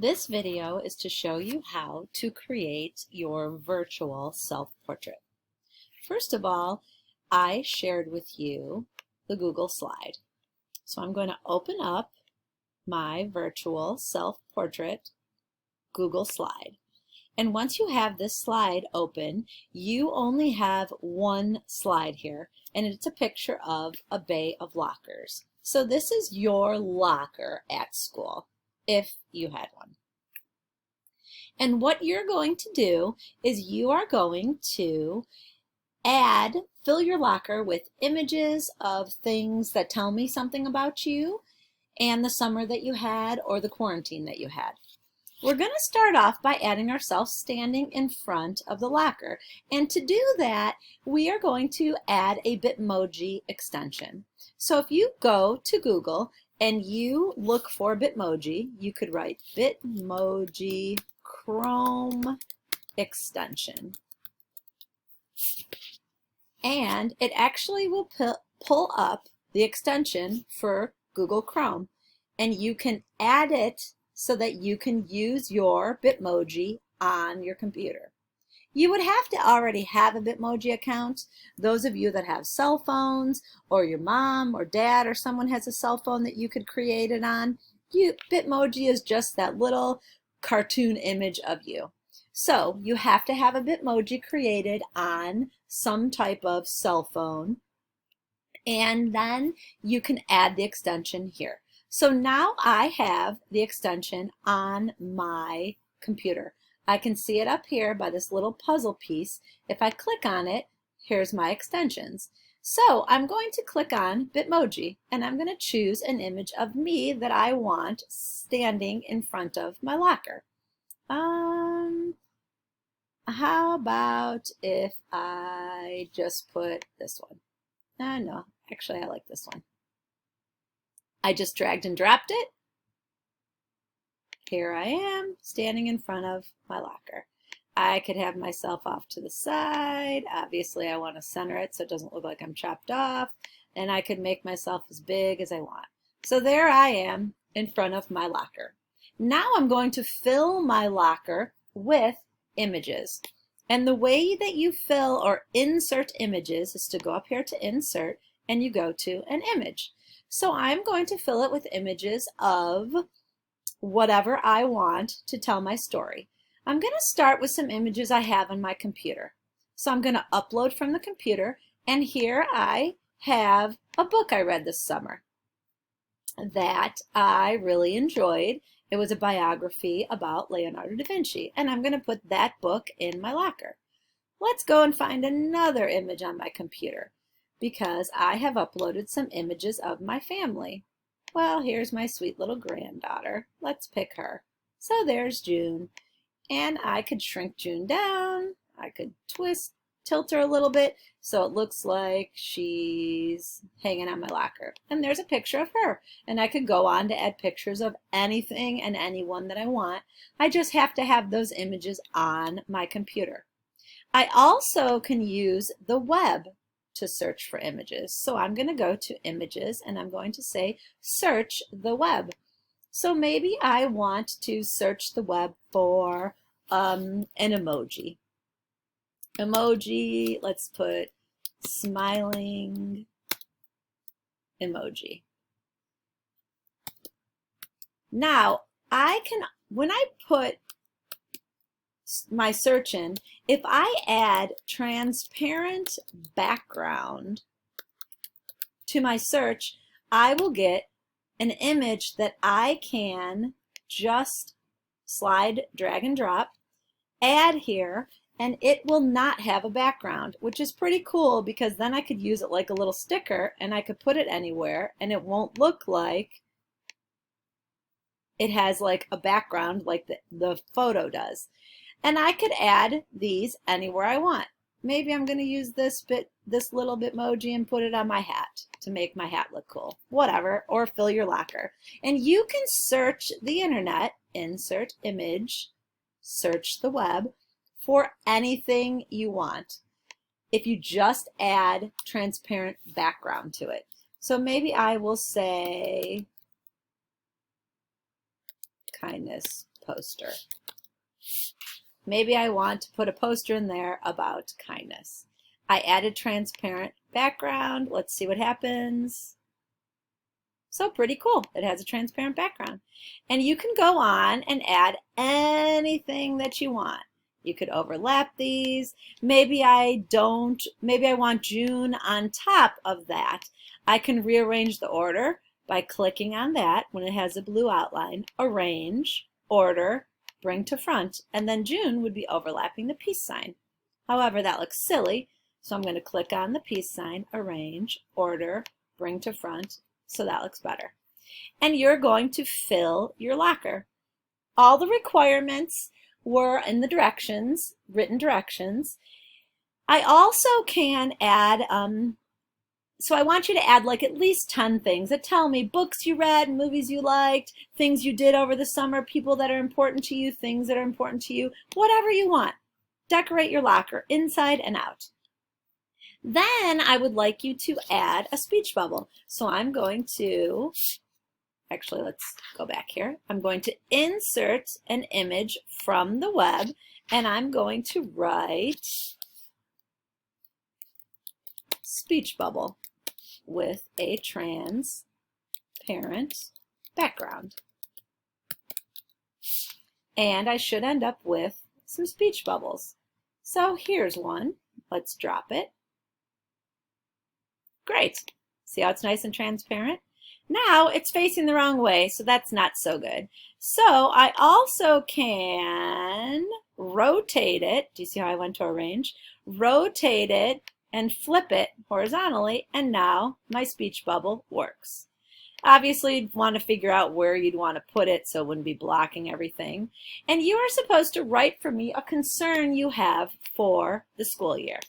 This video is to show you how to create your virtual self-portrait. First of all, I shared with you the Google slide. So I'm going to open up my virtual self-portrait Google slide. And once you have this slide open, you only have one slide here, and it's a picture of a bay of lockers. So this is your locker at school, if you had one. And what you're going to do is you are going to fill your locker with images of things that tell me something about you and the summer that you had or the quarantine that you had. We're going to start off by adding ourselves standing in front of the locker. And to do that, we are going to add a Bitmoji extension. So if you go to Google and you look for Bitmoji, you could write Bitmoji Chrome extension. And it actually will pull up the extension for Google Chrome. And you can add it so that you can use your Bitmoji on your computer. You would have to already have a Bitmoji account. Those of you that have cell phones, or your mom or dad or someone has a cell phone that you could create it on, Bitmoji is just that little cartoon image of you. So you have to have a Bitmoji created on some type of cell phone, and then you can add the extension here. So now I have the extension on my computer. I can see it up here by this little puzzle piece. If I click on it, here's my extensions. So I'm going to click on Bitmoji, and I'm going to choose an image of me that I want standing in front of my locker. How about if I just put this one? No, actually I like this one. I just dragged and dropped it. Here I am standing in front of my locker. I could have myself off to the side. Obviously I want to center it so it doesn't look like I'm chopped off. And I could make myself as big as I want. So there I am in front of my locker. Now I'm going to fill my locker with images. And the way that you fill or insert images is to go up here to insert and you go to an image. So I'm going to fill it with images of whatever I want to tell my story. I'm going to start with some images I have on my computer. So I'm going to upload from the computer, and here I have a book I read this summer that I really enjoyed. It was a biography about Leonardo da Vinci, and I'm going to put that book in my locker. Let's go and find another image on my computer, because I have uploaded some images of my family. Well, here's my sweet little granddaughter. Let's pick her. So there's June. And I could shrink June down. I could tilt her a little bit so it looks like she's hanging on my locker. And there's a picture of her. And I could go on to add pictures of anything and anyone that I want. I just have to have those images on my computer. I also can use the web to search for images. So I'm going to go to images and I'm going to say search the web. So maybe I want to search the web for an emoji. Emoji, let's put smiling emoji. Now when I put my search in, if I add transparent background to my search, I will get an image that I can just slide, drag and drop, add here, and it will not have a background, which is pretty cool because then I could use it like a little sticker and I could put it anywhere and it won't look like it has like a background like the photo does. And I could add these anywhere I want. Maybe I'm going to use this little Bitmoji and put it on my hat to make my hat look cool. Whatever, or fill your locker. And you can search the internet, insert image, search the web for anything you want if you just add transparent background to it. So maybe I will say kindness poster. Maybe I want to put a poster in there about kindness. I added transparent background. Let's see what happens. So pretty cool. It has a transparent background. And you can go on and add anything that you want. You could overlap these. Maybe I want June on top of that. I can rearrange the order by clicking on that when it has a blue outline. Arrange, order, bring to front, and then June would be overlapping the peace sign. However, that looks silly, so I'm going to click on the peace sign, arrange, order, bring to front, so that looks better. And you're going to fill your locker. All the requirements were in the directions, written directions. I also can add, so I want you to add like at least 10 things that tell me books you read, movies you liked, things you did over the summer, people that are important to you, things that are important to you, whatever you want. Decorate your locker inside and out. Then I would like you to add a speech bubble. So I'm going to, actually let's go back here. I'm going to insert an image from the web and I'm going to write speech bubble with a transparent background. And I should end up with some speech bubbles. So here's one. Let's drop it. Great. See how it's nice and transparent? Now it's facing the wrong way, so that's not so good. So I also can rotate it. Do you see how I went to arrange? Rotate it and flip it horizontally, and now my speech bubble works. Obviously, you'd want to figure out where you'd want to put it so it wouldn't be blocking everything. And you are supposed to write for me a concern you have for the school year.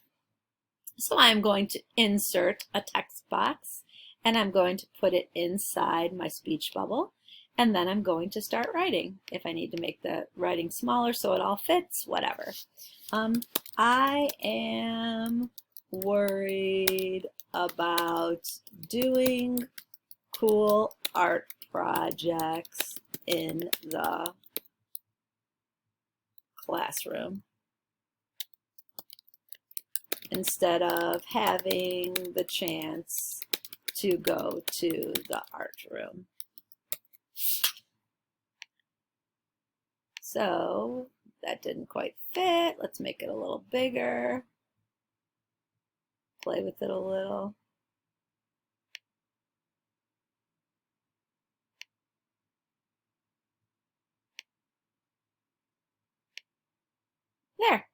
So I'm going to insert a text box and I'm going to put it inside my speech bubble, and then I'm going to start writing. If I need to make the writing smaller so it all fits, whatever. I am worried about doing cool art projects in the classroom instead of having the chance to go to the art room. So that didn't quite fit. Let's make it a little bigger. Play with it a little. There.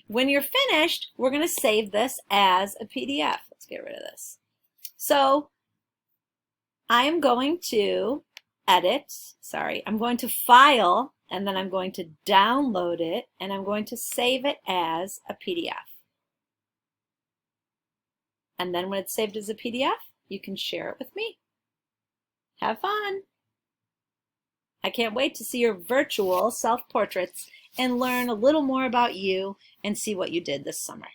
When you're finished, we're going to save this as a PDF. Let's get rid of this. So I am going to I'm going to file, and then I'm going to download it, and I'm going to save it as a PDF. And then when it's saved as a PDF, you can share it with me. Have fun. I can't wait to see your virtual self-portraits and learn a little more about you and see what you did this summer.